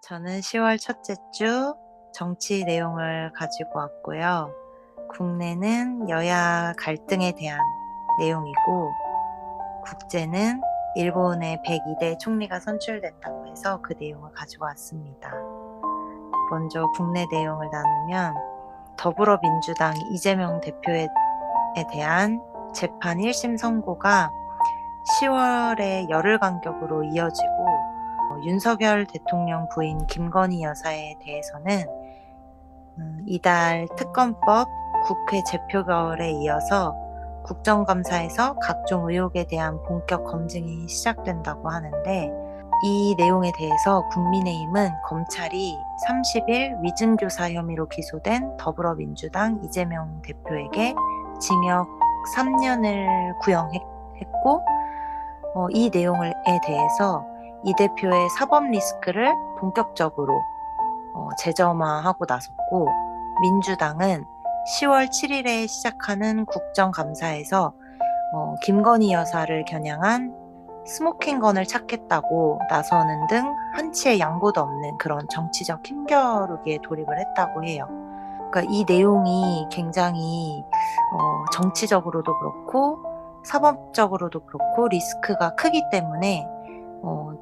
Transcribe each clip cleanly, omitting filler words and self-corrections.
저는 10월 첫째 주 정치 내용을 가지고 왔고요. 국내는 여야 갈등에 대한 내용이고, 국제는 일본의 102대 총리가 선출됐다고 해서 그 내용을 가지고 왔습니다. 먼저 국내 내용을 나누면 더불어민주당 이재명 대표에 대한 재판 1심 선고가 10월에 열흘 간격으로 이어지고, 윤석열 대통령 부인 김건희 여사에 대해서는 이달 특검법 국회 제표결에 이어서 국정감사에서 각종 의혹에 대한 본격 검증이 시작된다고 하는데, 이 내용에 대해서 국민의힘은 검찰이 30일 위증교사 혐의로 기소된 더불어민주당 이재명 대표에게 징역 3년을 구형했고, 이 내용에 대해서 이 대표의 사법 리스크를 본격적으로 재점화하고 나섰고, 민주당은 10월 7일에 시작하는 국정감사에서 김건희 여사를 겨냥한 스모킹건을 찾겠다고 나서는 등 한치의 양보도 없는 그런 정치적 힘겨루기에 돌입을 했다고 해요. 그러니까 이 내용이 굉장히 정치적으로도 그렇고 사법적으로도 그렇고 리스크가 크기 때문에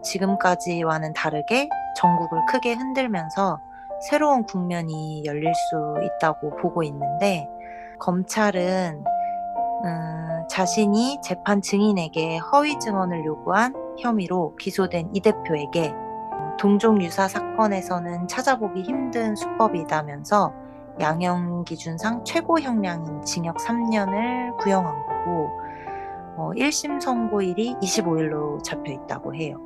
지금까지와는 다르게 전국을 크게 흔들면서 새로운 국면이 열릴 수 있다고 보고 있는데, 검찰은 자신이 재판 증인에게 허위 증언을 요구한 혐의로 기소된 이 대표에게 동종 유사 사건에서는 찾아보기 힘든 수법이다면서 양형 기준상 최고 형량인 징역 3년을 구형한 거고, 1심 선고일이 25일로 잡혀 있다고 해요.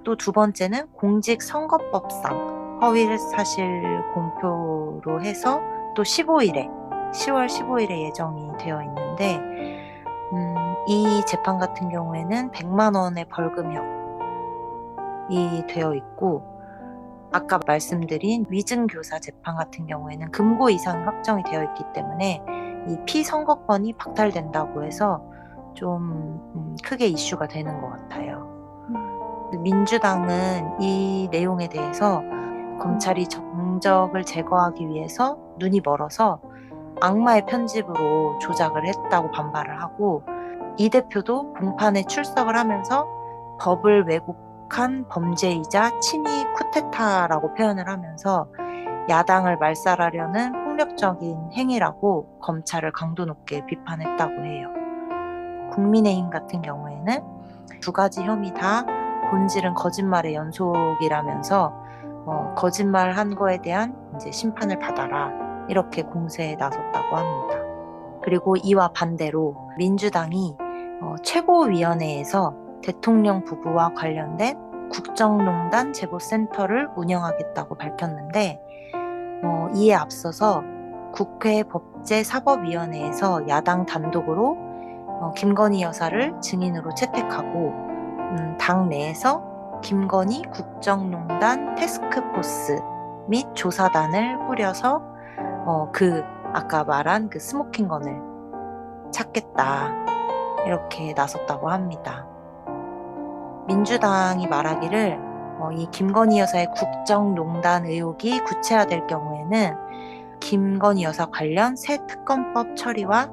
또 두 번째는 공직선거법상 허위사실 공표로 해서 또 15일에 10월 15일에 예정이 되어 있는데, 이 재판 같은 경우에는 100만 원의 벌금형이 되어 있고, 아까 말씀드린 위증교사 재판 같은 경우에는 금고 이상이 확정이 되어 있기 때문에 이 피선거권이 박탈된다고 해서 좀 크게 이슈가 되는 것 같아요. 민주당은 이 내용에 대해서 검찰이 정적을 제거하기 위해서 눈이 멀어서 악마의 편집으로 조작을 했다고 반발을 하고, 이 대표도 공판에 출석을 하면서 법을 왜곡한 범죄이자 친위 쿠데타라고 표현을 하면서 야당을 말살하려는 폭력적인 행위라고 검찰을 강도 높게 비판했다고 해요. 국민의힘 같은 경우에는 두 가지 혐의 다 본질은 거짓말의 연속이라면서 거짓말한 거에 대한 이제 심판을 받아라, 이렇게 공세에 나섰다고 합니다. 그리고 이와 반대로 민주당이 최고위원회에서 대통령 부부와 관련된 국정농단 제보센터를 운영하겠다고 밝혔는데, 이에 앞서서 국회 법제사법위원회에서 야당 단독으로 김건희 여사를 증인으로 채택하고, 당 내에서 김건희 국정농단 태스크포스 및 조사단을 꾸려서 아까 말한 그 스모킹건을 찾겠다, 이렇게 나섰다고 합니다. 민주당이 말하기를 이 김건희 여사의 국정농단 의혹이 구체화될 경우에는 김건희 여사 관련 새 특검법 처리와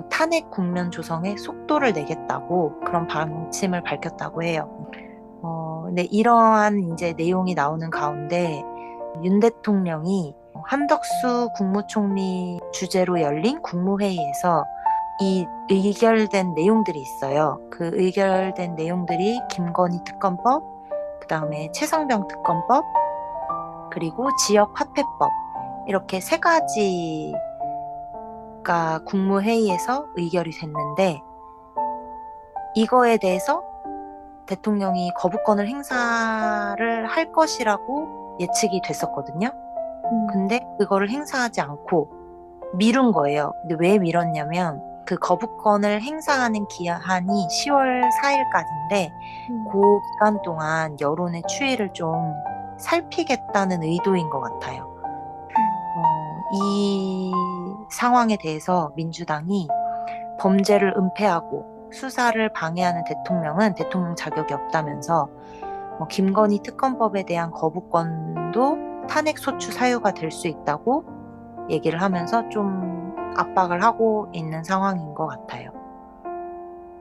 탄핵 국면 조성에 속도를 내겠다고 그런 방침을 밝혔다고 해요. 근데 이러한 이제 내용이 나오는 가운데 윤 대통령이 한덕수 국무총리 주재로 열린 국무회의에서 이 의결된 내용들이 있어요. 그 의결된 내용들이 김건희 특검법, 그 다음에 최상병 특검법, 그리고 지역화폐법, 이렇게 세 가지가 국무회의에서 의결이 됐는데, 이거에 대해서 대통령이 거부권을 행사를 할 것이라고 예측이 됐었거든요. 근데 그거를 행사하지 않고 미룬 거예요. 근데 왜 미뤘냐면 그 거부권을 행사하는 기한이 10월 4일까지인데 그 기간 동안 여론의 추이를 좀 살피겠다는 의도인 것 같아요. 이 상황에 대해서 민주당이 범죄를 은폐하고 수사를 방해하는 대통령은 대통령 자격이 없다면서 김건희 특검법에 대한 거부권도 탄핵 소추 사유가 될 수 있다고 얘기를 하면서 좀 압박을 하고 있는 상황인 것 같아요.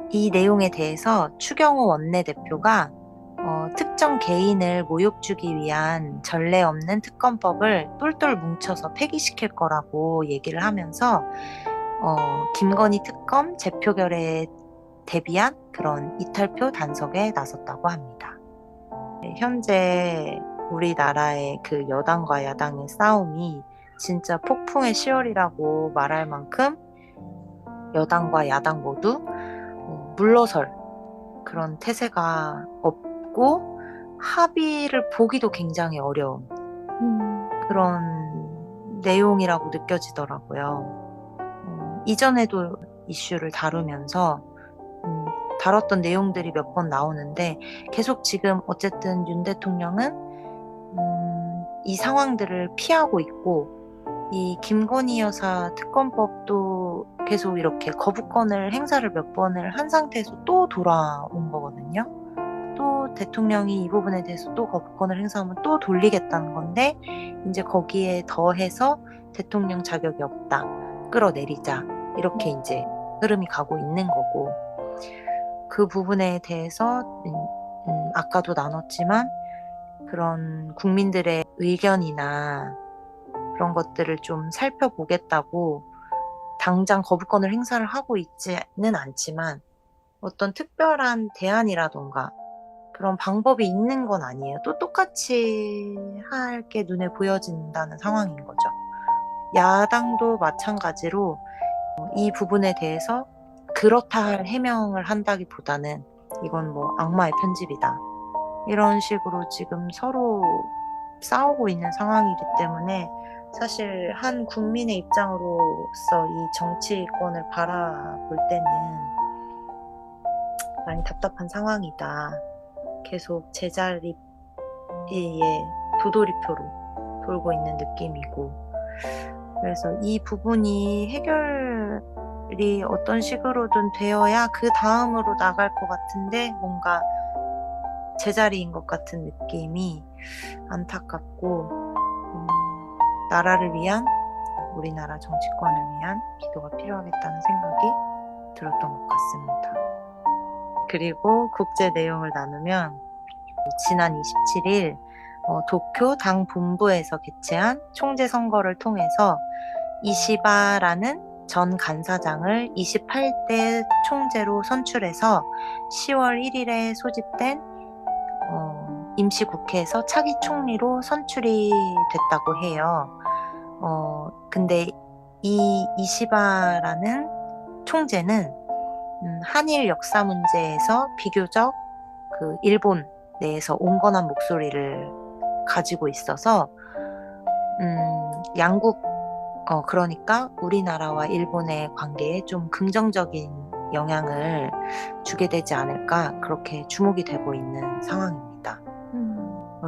이 내용에 대해서 추경호 원내대표가 특정 개인을 모욕 주기 위한 전례 없는 특검법을 똘똘 뭉쳐서 폐기시킬 거라고 얘기를 하면서 김건희 특검 재표결에 대비한 그런 이탈표 단속에 나섰다고 합니다. 현재 우리나라의 그 여당과 야당의 싸움이 진짜 폭풍의 시월이라고 말할 만큼 여당과 야당 모두 물러설 그런 태세가 없고 합의를 보기도 굉장히 어려운 그런 내용이라고 느껴지더라고요. 이전에도 이슈를 다루면서 다뤘던 내용들이 몇 번 나오는데 계속 지금 어쨌든 윤 대통령은 이 상황들을 피하고 있고 이 김건희 여사 특검법도 계속 이렇게 거부권을 행사를 몇 번을 한 상태에서 또 돌아온 거거든요. 또 대통령이 이 부분에 대해서 또 거부권을 행사하면 또 돌리겠다는 건데 이제 거기에 더해서 대통령 자격이 없다. 끌어내리자. 이렇게 이제 흐름이 가고 있는 거고 그 부분에 대해서 아까도 나눴지만 그런 국민들의 의견이나 그런 것들을 좀 살펴보겠다고 당장 거부권을 행사를 하고 있지는 않지만 어떤 특별한 대안이라던가 그런 방법이 있는 건 아니에요. 또 똑같이 할 게 눈에 보여진다는 상황인 거죠. 야당도 마찬가지로 이 부분에 대해서 그렇다 할 해명을 한다기보다는 이건 뭐 악마의 편집이다. 이런 식으로 지금 서로 싸우고 있는 상황이기 때문에 사실 한 국민의 입장으로서 이 정치권을 바라볼 때는 많이 답답한 상황이다. 계속 제자리에 도돌이표로 돌고 있는 느낌이고 그래서 이 부분이 해결이 어떤 식으로든 되어야 그 다음으로 나갈 것 같은데 뭔가 제자리인 것 같은 느낌이 안타깝고 나라를 위한 우리나라 정치권을 위한 기도가 필요하겠다는 생각이 들었던 것 같습니다. 그리고 국제 내용을 나누면 지난 27일 도쿄 당 본부에서 개최한 총재 선거를 통해서 이시바라는 전 간사장을 28대 총재로 선출해서 10월 1일에 소집된 임시국회에서 차기 총리로 선출이 됐다고 해요. 근데 이 이시바라는 총재는 한일 역사 문제에서 비교적 그 일본 내에서 온건한 목소리를 가지고 있어서 양국 그러니까 우리나라와 일본의 관계에 좀 긍정적인 영향을 주게 되지 않을까 그렇게 주목이 되고 있는 상황입니다.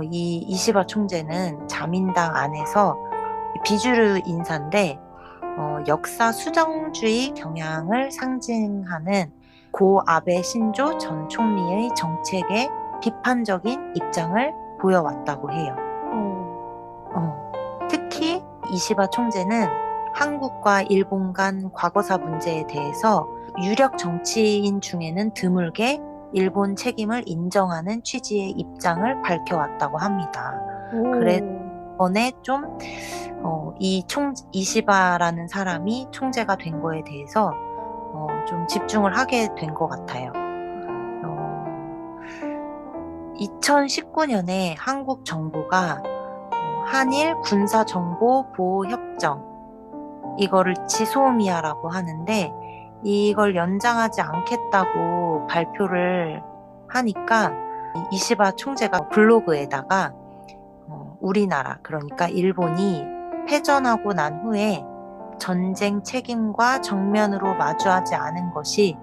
이 이시바 총재는 자민당 안에서 비주류 인사인데 역사 수정주의 경향을 상징하는 고 아베 신조 전 총리의 정책에 비판적인 입장을 보여왔다고 해요. 특히 이시바 총재는 한국과 일본 간 과거사 문제에 대해서 유력 정치인 중에는 드물게 일본 책임을 인정하는 취지의 입장을 밝혀왔다고 합니다. 그래서 이번에 좀 이시바라는 사람이 총재가 된 거에 대해서 좀 집중을 하게 된 것 같아요. 2019년에 한국 정부가 한일 군사정보보호협정 이거를 지소미아라고 하는데 이걸 연장하지 않겠다고 발표를 하니까 이시바 총재가 블로그에다가 우리나라 그러니까 일본이 패전하고 난 후에 전쟁 책임과 정면으로 마주하지 않은 것이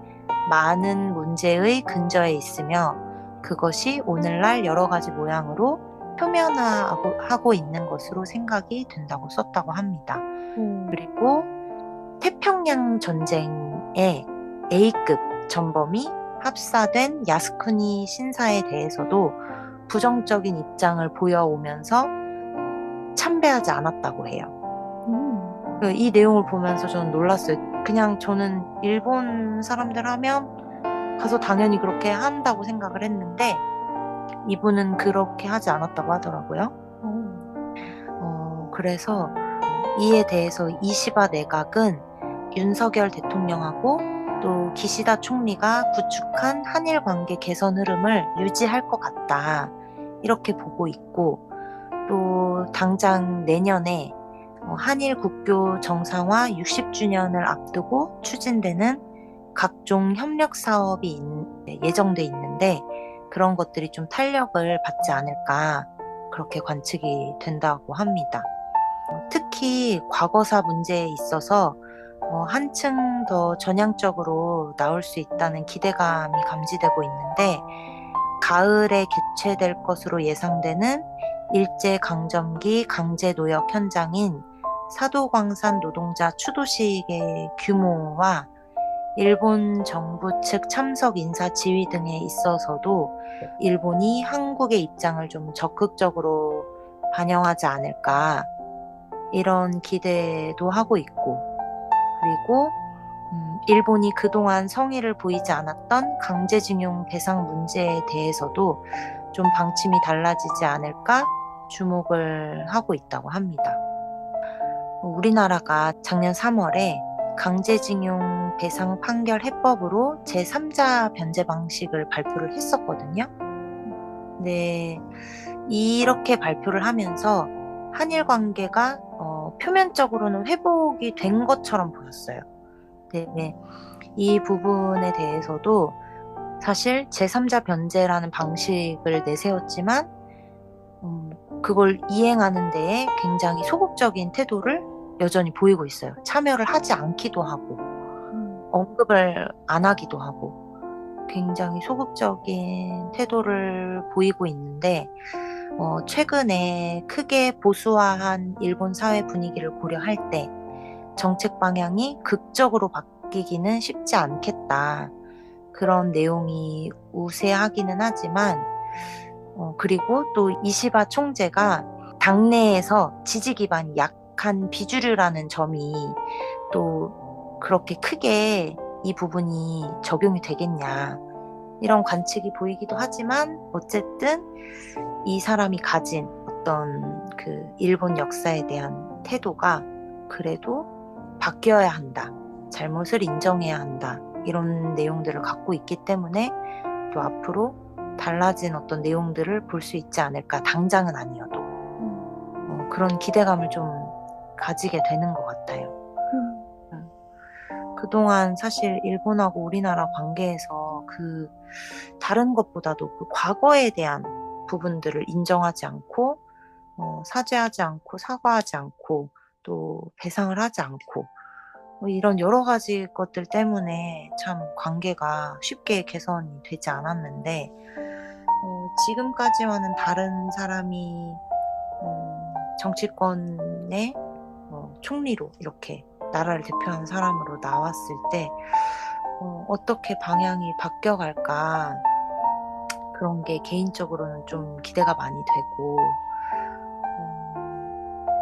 많은 문제의 근저에 있으며 그것이 오늘날 여러 가지 모양으로 표면화하고 있는 것으로 생각이 된다고 썼다고 합니다. 그리고 태평양 전쟁에 A급 전범이 합사된 야스쿠니 신사에 대해서도 부정적인 입장을 보여오면서 참배하지 않았다고 해요. 이 내용을 보면서 저는 놀랐어요. 그냥 저는 일본 사람들 하면 가서 당연히 그렇게 한다고 생각을 했는데 이분은 그렇게 하지 않았다고 하더라고요. 그래서 이에 대해서 이시바 내각은 윤석열 대통령하고 또 기시다 총리가 구축한 한일 관계 개선 흐름을 유지할 것 같다. 이렇게 보고 있고 또 당장 내년에 한일 국교 정상화 60주년을 앞두고 추진되는 각종 협력 사업이 예정돼 있는데 그런 것들이 좀 탄력을 받지 않을까 그렇게 관측이 된다고 합니다. 특히 과거사 문제에 있어서 한층 더 전향적으로 나올 수 있다는 기대감이 감지되고 있는데 가을에 개최될 것으로 예상되는 일제강점기 강제노역 현장인 사도광산 노동자 추도식의 규모와 일본 정부 측 참석 인사 지휘 등에 있어서도 일본이 한국의 입장을 좀 적극적으로 반영하지 않을까 이런 기대도 하고 있고 그리고 일본이 그동안 성의를 보이지 않았던 강제징용 배상 문제에 대해서도 좀 방침이 달라지지 않을까 주목을 하고 있다고 합니다. 우리나라가 작년 3월에 강제징용 배상 판결 해법으로 제3자 변제 방식을 발표를 했었거든요. 네, 이렇게 발표를 하면서 한일 관계가 표면적으로는 회복이 된 것처럼 보였어요. 네, 이 부분에 대해서도 사실 제3자 변제라는 방식을 내세웠지만 그걸 이행하는 데에 굉장히 소극적인 태도를 여전히 보이고 있어요. 참여를 하지 않기도 하고 언급을 안 하기도 하고 굉장히 소극적인 태도를 보이고 있는데 최근에 크게 보수화한 일본 사회 분위기를 고려할 때 정책 방향이 극적으로 바뀌기는 쉽지 않겠다. 그런 내용이 우세하기는 하지만 그리고 또 이시바 총재가 당내에서 지지 기반이 약한 비주류라는 점이 또 그렇게 크게 이 부분이 적용이 되겠냐 이런 관측이 보이기도 하지만 어쨌든 이 사람이 가진 어떤 그 일본 역사에 대한 태도가 그래도 바뀌어야 한다. 잘못을 인정해야 한다. 이런 내용들을 갖고 있기 때문에 또 앞으로 달라진 어떤 내용들을 볼 수 있지 않을까. 당장은 아니어도. 그런 기대감을 좀 가지게 되는 것 같아요. 그동안 사실 일본하고 우리나라 관계에서 그 다른 것보다도 그 과거에 대한 부분들을 인정하지 않고 사죄하지 않고 사과하지 않고 또 배상을 하지 않고 이런 여러 가지 것들 때문에 참 관계가 쉽게 개선이 되지 않았는데 지금까지와는 다른 사람이 정치권의 총리로 이렇게 나라를 대표하는 사람으로 나왔을 때 어떻게 방향이 바뀌어갈까 그런 게 개인적으로는 좀 기대가 많이 되고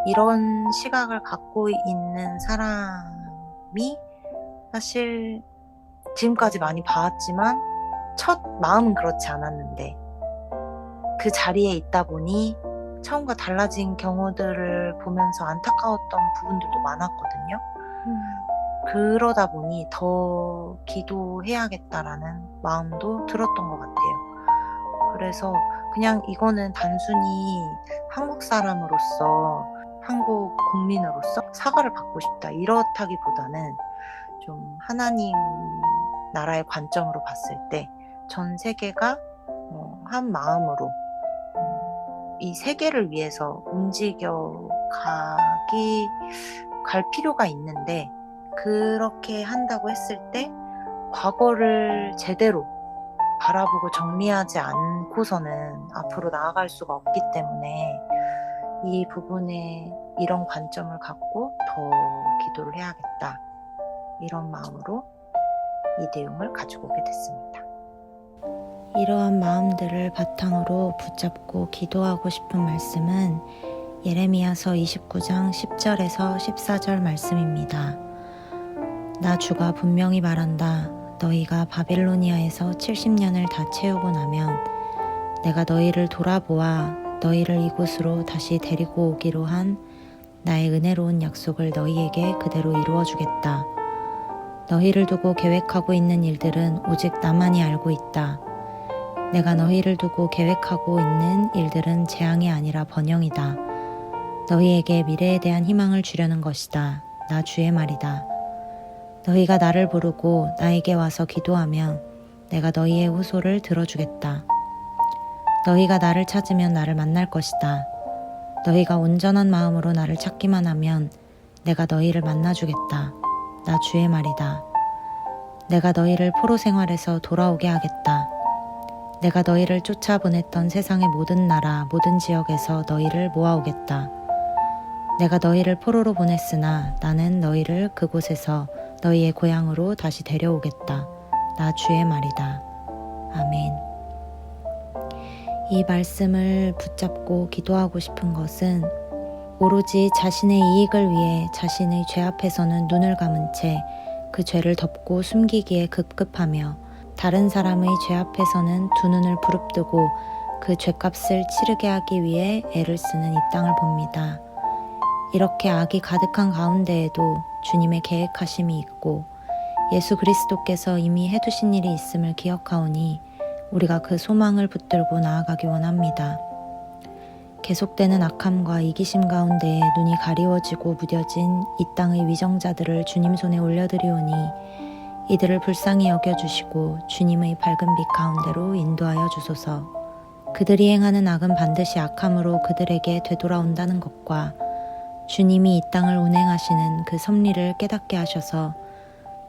이런 시각을 갖고 있는 사람이 사실 지금까지 많이 봐왔지만 첫 마음은 그렇지 않았는데 그 자리에 있다 보니 처음과 달라진 경우들을 보면서 안타까웠던 부분들도 많았거든요. 그러다 보니 더 기도해야겠다라는 마음도 들었던 것 같아요. 그래서 그냥 이거는 단순히 한국 사람으로서 한국 국민으로서 사과를 받고 싶다 이렇다기보다는 좀 하나님 나라의 관점으로 봤을 때 전 세계가 한 마음으로 이 세계를 위해서 갈 필요가 있는데 그렇게 한다고 했을 때 과거를 제대로 바라보고 정리하지 않고서는 앞으로 나아갈 수가 없기 때문에 이 부분에 이런 관점을 갖고 더 기도를 해야겠다. 이런 마음으로 이 내용을 가지고 오게 됐습니다. 이러한 마음들을 바탕으로 붙잡고 기도하고 싶은 말씀은 예레미야서 29장 10절에서 14절 말씀입니다. 나 주가 분명히 말한다. 너희가 바빌로니아에서 70년을 다 채우고 나면 내가 너희를 돌아보아 너희를 이곳으로 다시 데리고 오기로 한 나의 은혜로운 약속을 너희에게 그대로 이루어 주겠다. 너희를 두고 계획하고 있는 일들은 오직 나만이 알고 있다. 내가 너희를 두고 계획하고 있는 일들은 재앙이 아니라 번영이다. 너희에게 미래에 대한 희망을 주려는 것이다. 나 주의 말이다. 너희가 나를 부르고 나에게 와서 기도하면 내가 너희의 호소를 들어주겠다. 너희가 나를 찾으면 나를 만날 것이다. 너희가 온전한 마음으로 나를 찾기만 하면 내가 너희를 만나주겠다. 나 주의 말이다. 내가 너희를 포로 생활에서 돌아오게 하겠다. 내가 너희를 쫓아보냈던 세상의 모든 나라, 모든 지역에서 너희를 모아오겠다. 내가 너희를 포로로 보냈으나 나는 너희를 그곳에서 너희의 고향으로 다시 데려오겠다. 나 주의 말이다. 아멘. 이 말씀을 붙잡고 기도하고 싶은 것은 오로지 자신의 이익을 위해 자신의 죄 앞에서는 눈을 감은 채 그 죄를 덮고 숨기기에 급급하며 다른 사람의 죄 앞에서는 두 눈을 부릅뜨고 그 죄값을 치르게 하기 위해 애를 쓰는 이 땅을 봅니다. 이렇게 악이 가득한 가운데에도 주님의 계획하심이 있고 예수 그리스도께서 이미 해두신 일이 있음을 기억하오니 우리가 그 소망을 붙들고 나아가기 원합니다. 계속되는 악함과 이기심 가운데에 눈이 가리워지고 무뎌진 이 땅의 위정자들을 주님 손에 올려드리오니 이들을 불쌍히 여겨주시고 주님의 밝은 빛 가운데로 인도하여 주소서. 그들이 행하는 악은 반드시 악함으로 그들에게 되돌아온다는 것과 주님이 이 땅을 운행하시는 그 섭리를 깨닫게 하셔서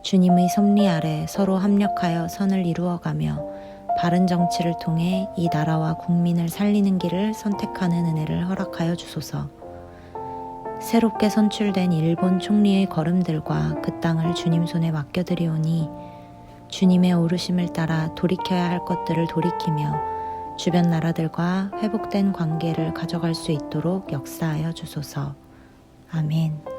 주님의 섭리 아래 서로 합력하여 선을 이루어가며 바른 정치를 통해 이 나라와 국민을 살리는 길을 선택하는 은혜를 허락하여 주소서. 새롭게 선출된 일본 총리의 걸음들과 그 땅을 주님 손에 맡겨드리오니 주님의 오르심을 따라 돌이켜야 할 것들을 돌이키며 주변 나라들과 회복된 관계를 가져갈 수 있도록 역사하여 주소서. 아멘.